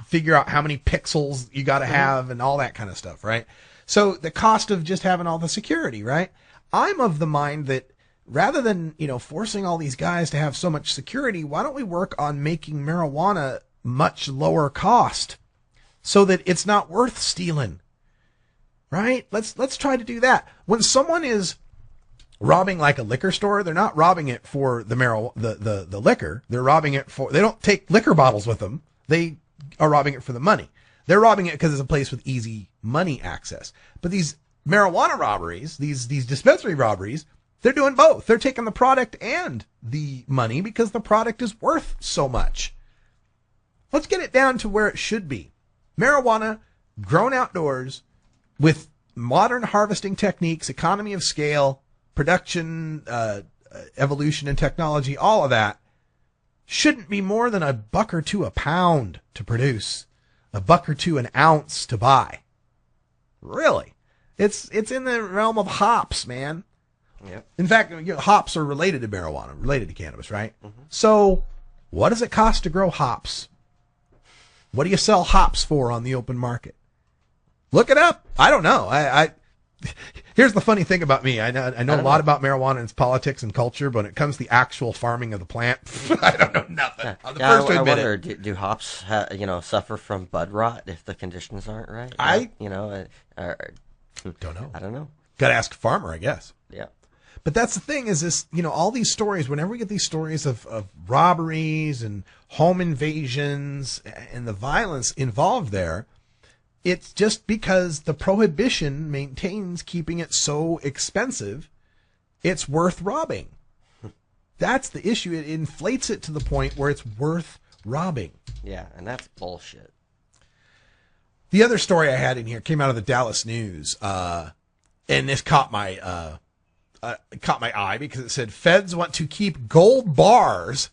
figure out how many pixels you got to have and all that kind of stuff, right? So the cost of just having all the security, right? I'm of the mind that rather than, forcing all these guys to have so much security, why don't we work on making marijuana much lower cost so that it's not worth stealing, right? Let's try to do that. When someone is robbing like a liquor store, they're not robbing it for the liquor. They're robbing it they don't take liquor bottles with them. They are robbing it for the money. They're robbing it because it's a place with easy money access. But these marijuana robberies, these dispensary robberies, they're doing both. They're taking the product and the money because the product is worth so much. Let's get it down to where it should be. Marijuana grown outdoors with modern harvesting techniques, economy of scale, production, evolution and technology, all of that shouldn't be more than $1 or $2 a pound to produce. $1 or $2 an ounce to buy. Really? It's in the realm of hops, man. Yep. In fact, hops are related to marijuana, related to cannabis, right? Mm-hmm. So what does it cost to grow hops? What do you sell hops for on the open market? Look it up. I don't know. Here's the funny thing about me. I know a lot about marijuana and its politics and culture, but when it comes to the actual farming of the plant, I don't know nothing. I'm the first to admit wonder, do hops, suffer from bud rot if the conditions aren't right? Don't know. I don't know. Got to ask a farmer, I guess. Yeah. But that's the thing is this, all these stories, whenever we get these stories of robberies and home invasions and the violence involved there, it's just because the prohibition maintains keeping it so expensive, it's worth robbing. That's the issue. It inflates it to the point where it's worth robbing. Yeah, and that's bullshit. The other story I had in here came out of the Dallas News, and this caught my eye because it said feds want to keep gold bars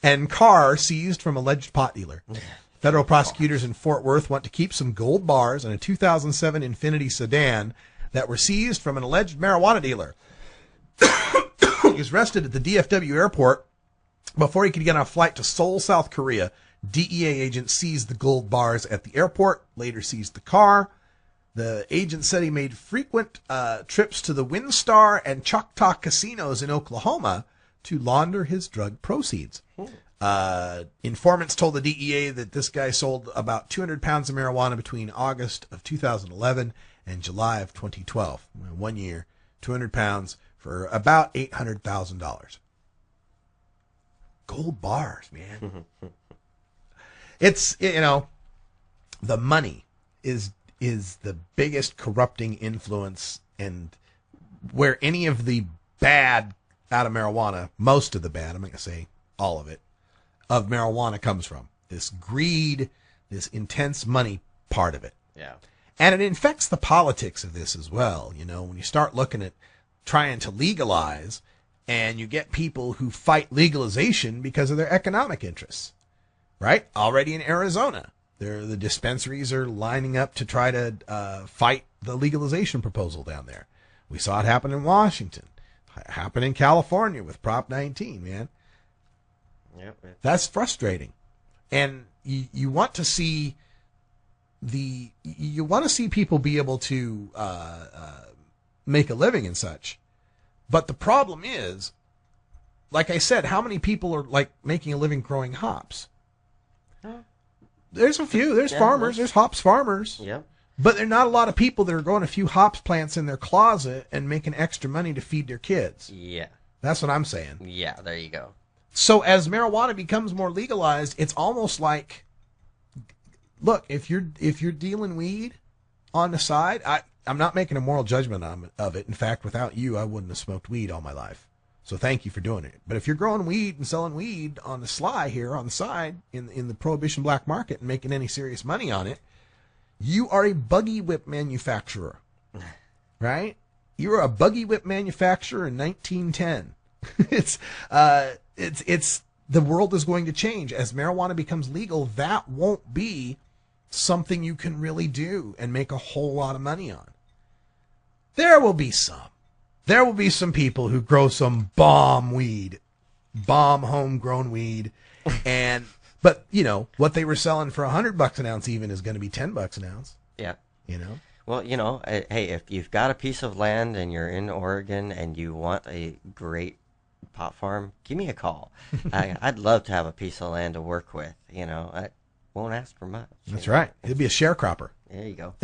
and car seized from alleged pot dealer. Federal prosecutors in Fort Worth want to keep some gold bars and a 2007 Infiniti sedan that were seized from an alleged marijuana dealer. He was arrested at the DFW airport before he could get on a flight to Seoul, South Korea. DEA agents seized the gold bars at the airport, later seized the car. The agent said he made frequent trips to the WinStar and Choctaw casinos in Oklahoma to launder his drug proceeds. Informants told the DEA that this guy sold about 200 pounds of marijuana between August of 2011 and July of 2012. 1 year, 200 pounds for about $800,000. Gold bars, man. It's, the money is the biggest corrupting influence, and where any of the bad out of marijuana, most of the bad, I'm not going to say all of it, of marijuana comes from. This greed, this intense money part of it. Yeah. And it infects the politics of this as well. You know, when you start looking at trying to legalize, and you get people who fight legalization because of their economic interests, right? Already in Arizona, the dispensaries are lining up to try to fight the legalization proposal down there. We saw it happen in Washington, happen in California with Prop 19, man. Yep. That's frustrating. And you want to see people be able to make a living and such. But the problem is, like I said, how many people are like making a living growing hops? There's a few. There's farmers. There's hops farmers. Yep. But there are not a lot of people that are growing a few hops plants in their closet and making extra money to feed their kids. Yeah. That's what I'm saying. Yeah, there you go. So as marijuana becomes more legalized, it's almost like, look, if you're dealing weed on the side, I'm not making a moral judgment of it. In fact, without you, I wouldn't have smoked weed all my life. So thank you for doing it. But if you're growing weed and selling weed on the sly here on the side in the prohibition black market and making any serious money on it, you are a buggy whip manufacturer, right? You were a buggy whip manufacturer in 1910. It's the world is going to change as marijuana becomes legal. That won't be something you can really do and make a whole lot of money on. There will be some people who grow some bomb homegrown weed, but you know what they were selling for $100 an ounce even is going to be $10 an ounce. Yeah. You know. Well, you know, hey, if you've got a piece of land and you're in Oregon and you want a great pot farm, give me a call. I'd love to have a piece of land to work with. You know, I won't ask for much. That's right. It'll be a sharecropper. There you go.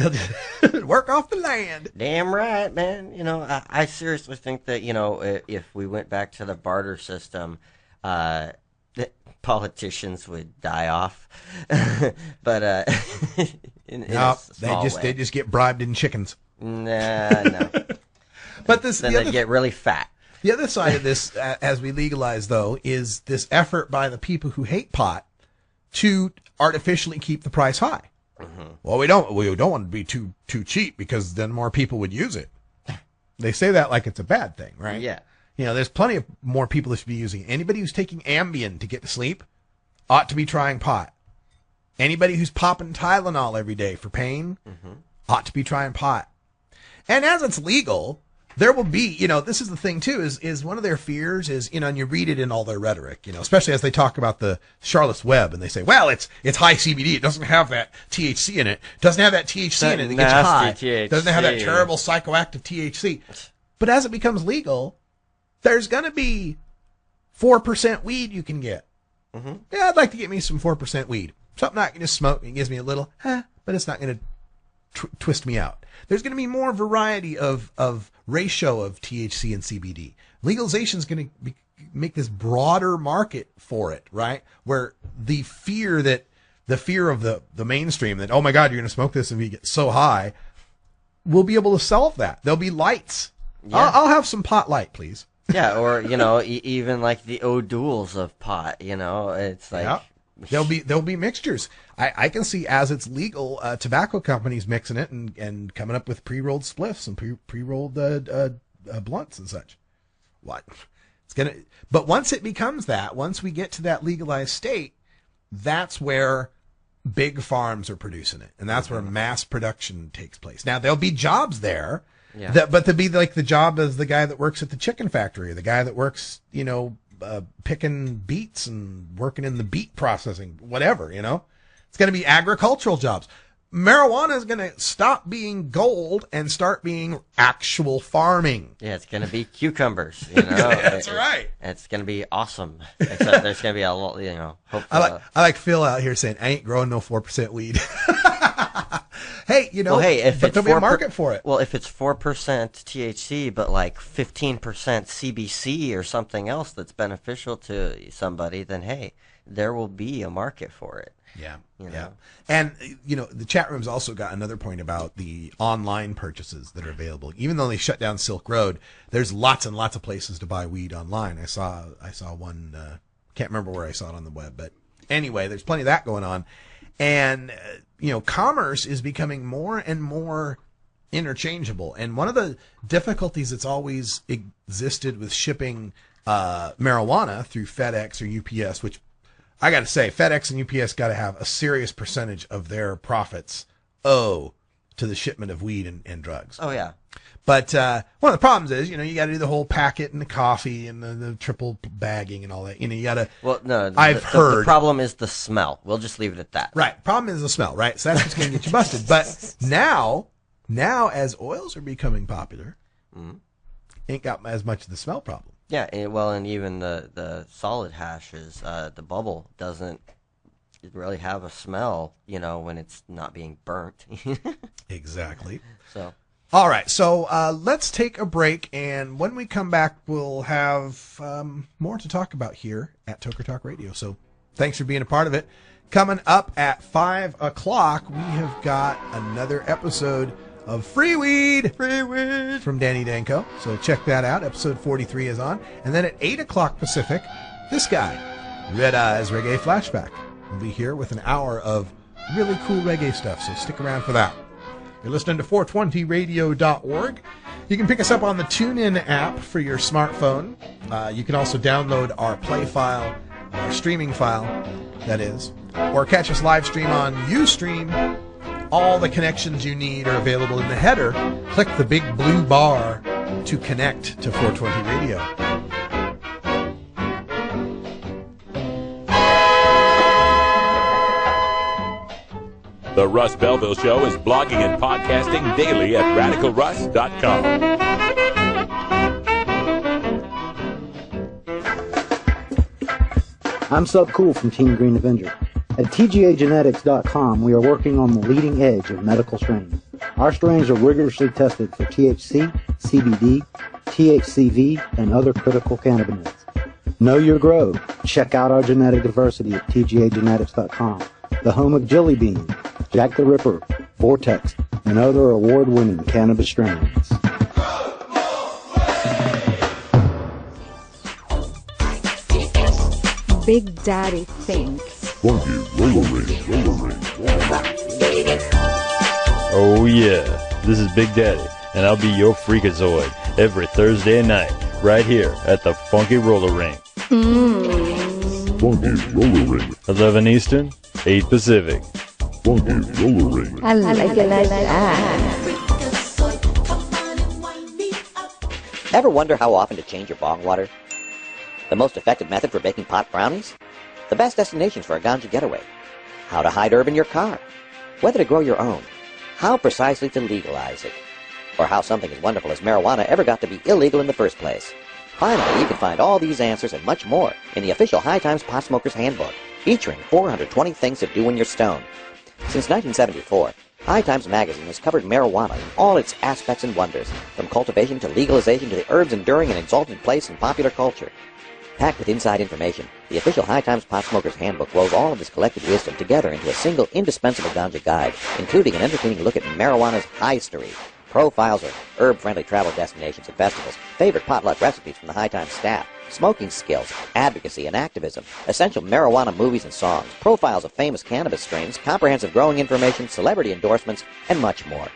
Work off the land. Damn right, man. You know, I seriously think that, you know, if we went back to the barter system, politicians would die off. But they just get bribed in chickens. No. But then they get really fat. The other side of this, as we legalize, though, is this effort by the people who hate pot to artificially keep the price high. Mm-hmm. Well, we don't want to be too cheap because then more people would use it. They say that like it's a bad thing, right? Yeah. You know, there's plenty of more people that should be using it. Anybody who's taking Ambien to get to sleep ought to be trying pot. Anybody who's popping Tylenol every day for pain ought to be trying pot. And as it's legal, there will be, you know, this is the thing too, is one of their fears is, you know, and you read it in all their rhetoric, you know, especially as they talk about the Charlotte's Web and they say, well, it's high CBD. It doesn't have that THC in it. It doesn't have that THC in it that gets you high. It doesn't have that terrible psychoactive THC. But as it becomes legal, there's going to be 4% weed you can get. Mm-hmm. Yeah, I'd like to get me some 4% weed. Something I can just smoke. It gives me a little, but it's not going to twist me out. There's going to be more variety of ratio of THC and CBD. Legalization is going to make this broader market for it, right? Where the fear of the mainstream that, oh my God, you're going to smoke this and you get so high, we'll be able to solve that. There'll be lights. Yeah. I'll have some pot light, please. Yeah, or, you know, even like the O'Douls of pot, you know, it's like. Yeah. There'll be mixtures. I can see as it's legal, tobacco companies mixing it and coming up with pre-rolled spliffs and pre-rolled blunts and such. What? But once it becomes that, once we get to that legalized state, that's where big farms are producing it, and that's where mass production takes place. Now there'll be jobs there, but there'll be like the job as the guy that works at the chicken factory, or the guy that works, you know, picking beets and working in the beet processing, whatever, you know. It's going to be agricultural jobs. Marijuana is going to stop being gold and start being actual farming. Yeah, it's going to be cucumbers, you know. That's right. It's going to be awesome. Except there's going to be a lot, you know. I like Phil out here saying, I ain't growing no 4% weed. Hey, you know, if but there'll be a market for it. Well, if it's 4% THC, but like 15% CBC or something else that's beneficial to somebody, then hey, there will be a market for it. Yeah, you know? Yeah. And, you know, the chat room's also got another point about the online purchases that are available. Even though they shut down Silk Road, there's lots and lots of places to buy weed online. I saw one Can't remember where I saw it on the web, but anyway, there's plenty of that going on. And, commerce is becoming more and more interchangeable. And one of the difficulties that's always existed with shipping marijuana through FedEx or UPS, which I got to say, FedEx and UPS got to have a serious percentage of their profits to the shipment of weed and drugs. Oh, yeah. But one of the problems is, you got to do the whole packet and the coffee and the triple bagging and all that. You got to. Well, no, I've heard. The problem is the smell. We'll just leave it at that. Right. Problem is the smell, right? So that's what's going to get you busted. But now as oils are becoming popular, ain't got as much of the smell problem. Yeah, and even the solid hashes, the bubble doesn't really have a smell, when it's not being burnt. Exactly. So. All right, so let's take a break, and when we come back, we'll have more to talk about here at Toker Talk Radio. So thanks for being a part of it. Coming up at 5 o'clock, we have got another episode of Free Weed from Danny Danko. So check that out. Episode 43 is on. And then at 8 o'clock Pacific, this guy, Red Eyes Reggae Flashback, will be here with an hour of really cool reggae stuff. So stick around for that. You're listening to 420radio.org. You can pick us up on the TuneIn app for your smartphone. You can also download our play file, our streaming file, that is, or catch us live stream on Ustream. All the connections you need are available in the header. Click the big blue bar to connect to 420 Radio. The Russ Belville Show is blogging and podcasting daily at radicalruss.com. I'm Sub Cool from Team Green Avenger. At TGAgenetics.com, we are working on the leading edge of medical strains. Our strains are rigorously tested for THC, CBD, THCV, and other critical cannabinoids. Know your grow. Check out our genetic diversity at TGAgenetics.com, the home of Jelly Bean, Jack the Ripper, Vortex, and other award-winning cannabis strains. Big Daddy thinks. Funky roller ring. Oh yeah, this is Big Daddy, and I'll be your freakazoid every Thursday night, right here at the Funky Roller Ring. Funky Roller Ring. 11 Eastern, 8 Pacific. Funky Roller Ring. I like it like that. Ever wonder how often to change your bong water? The most effective method for baking pot brownies? The best destinations for a ganja getaway? How to hide herb in your car? Whether to grow your own? How precisely to legalize it? Or how something as wonderful as marijuana ever got to be illegal in the first place? Finally, you can find all these answers and much more in the official High Times Pot Smoker's Handbook, featuring 420 things to do when you're stoned. Since 1974, High Times Magazine has covered marijuana in all its aspects and wonders, from cultivation to legalization to the herb's enduring and exalted place in popular culture. Packed with inside information, the official High Times Pot Smoker's Handbook rolls all of this collected wisdom together into a single indispensable ganja guide, including an entertaining look at marijuana's history, profiles of herb-friendly travel destinations and festivals, favorite potluck recipes from the High Times staff, smoking skills, advocacy and activism, essential marijuana movies and songs, profiles of famous cannabis strains, comprehensive growing information, celebrity endorsements, and much more.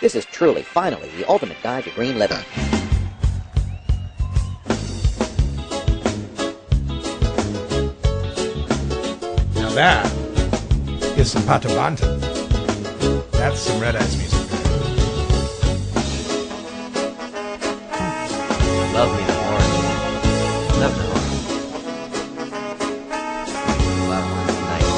This is truly, finally, the ultimate guide to green living. Now that is some Pato Banton. That's some Red Eyes music. Love me the horns. Love the horns. Wow, nice.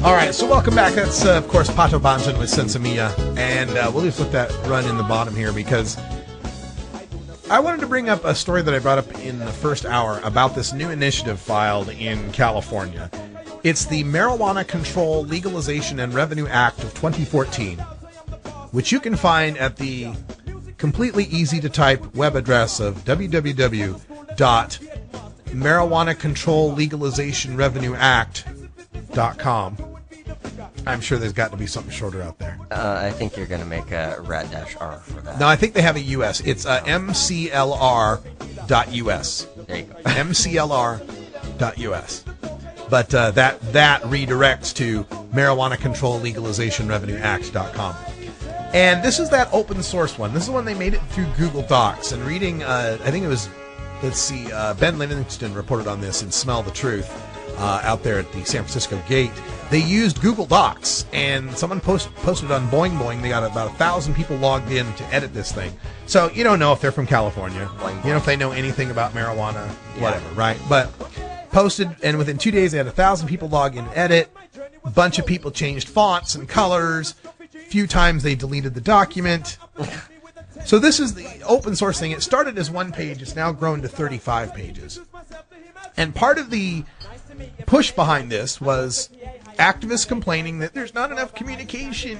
All right, so welcome back. That's, of course, Pato Banton with Sensimilla. And we'll just let that run in the bottom here because I wanted to bring up a story that I brought up in the first hour about this new initiative filed in California. It's the Marijuana Control, Legalization, and Revenue Act of 2014, which you can find at the completely easy-to-type web address of www.marijuanacontrollegalizationrevenueact.com. I'm sure there's got to be something shorter out there. I think you're going to make a rat-R for that. No, I think they have a US. It's mclr.us. There you go. mclr.us. But that redirects to marijuanacontrollegalizationrevenueact.com. And this is that open source one. This is the one they made it through Google Docs. And reading, I think it was, Ben Livingston reported on this in Smell the Truth out there at the San Francisco Gate. They used Google Docs, and someone posted on Boing Boing. They got about 1,000 people logged in to edit this thing. So you don't know if they're from California. Boing, boing. You know if they know anything about marijuana, whatever, right? But posted, and within 2 days they had 1,000 people log in and edit. A bunch of people changed fonts and colors. A few times they deleted the document. So this is the open source thing. It started as 1 page. It's now grown to 35 pages. And part of the push behind this was activists complaining that there's not enough communication.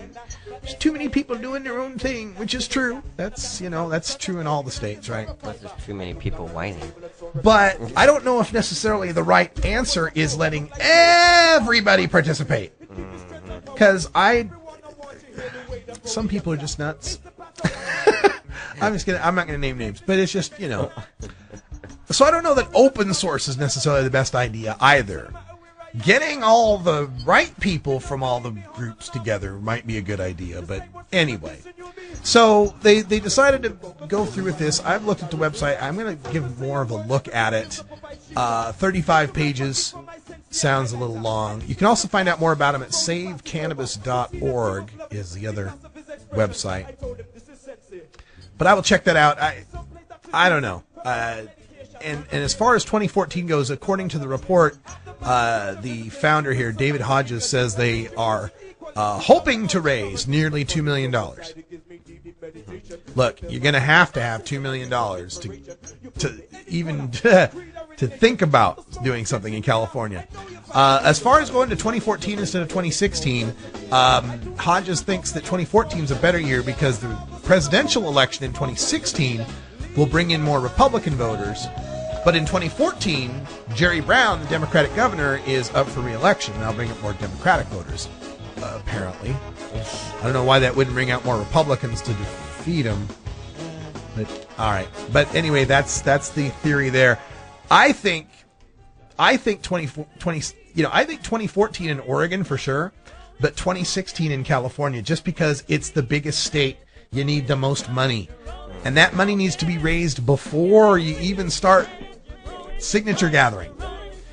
There's too many people doing their own thing, which is true. That's true in all the states, right? Plus there's too many people whining. But I don't know if necessarily the right answer is letting everybody participate. Because some people are just nuts. I'm not gonna name names, but it's just, So I don't know that open source is necessarily the best idea either. Getting all the right people from all the groups together might be a good idea, but anyway. So they decided to go through with this. I've looked at the website. I'm going to give more of a look at it. 35 pages sounds a little long. You can also find out more about them at savecannabis.org is the other website. But I will check that out. I don't know. And as far as 2014 goes, according to the report, the founder here, David Hodges, says they are hoping to raise nearly $2 million. Look, you're going to have $2 million to even to think about doing something in California. As far as going to 2014 instead of 2016, Hodges thinks that 2014 is a better year because the presidential election in 2016 will bring in more Republican voters. But in 2014, Jerry Brown, the Democratic governor, is up for re-election. And that'll bring up more Democratic voters, apparently. I don't know why that wouldn't bring out more Republicans to defeat him. But all right. But anyway, that's the theory there. I think 2014 in Oregon for sure, but 2016 in California, just because it's the biggest state, you need the most money. And that money needs to be raised before you even start signature gathering.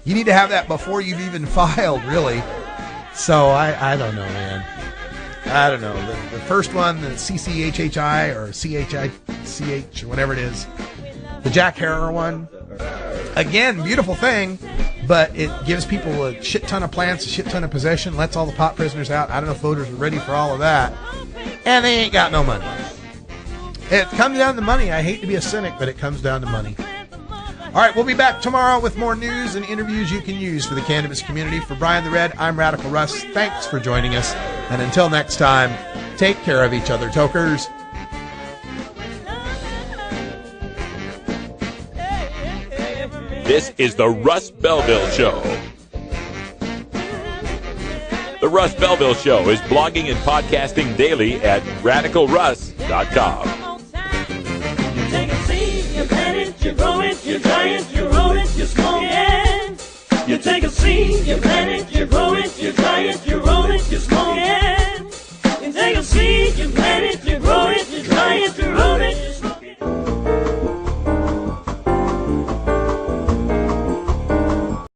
You need to have that before you've even filed, really. So I don't know, man. I don't know. The first one, the CCHHI or CHICH or whatever it is, the Jack Harrer one, again, beautiful thing, but it gives people a shit ton of plants, a shit ton of possession, lets all the pot prisoners out. I don't know if voters are ready for all of that. And they ain't got no money. It comes down to money. I hate to be a cynic, but it comes down to money. All right, we'll be back tomorrow with more news and interviews you can use for the cannabis community. For Brian the Red, I'm Radical Russ. Thanks for joining us. And until next time, take care of each other, tokers. This is the Russ Belville Show. The Russ Belville Show is blogging and podcasting daily at radicalruss.com. You plant it, you grow it, you dry it, you roll it, you smoke it. You take a seed, you plant it, you grow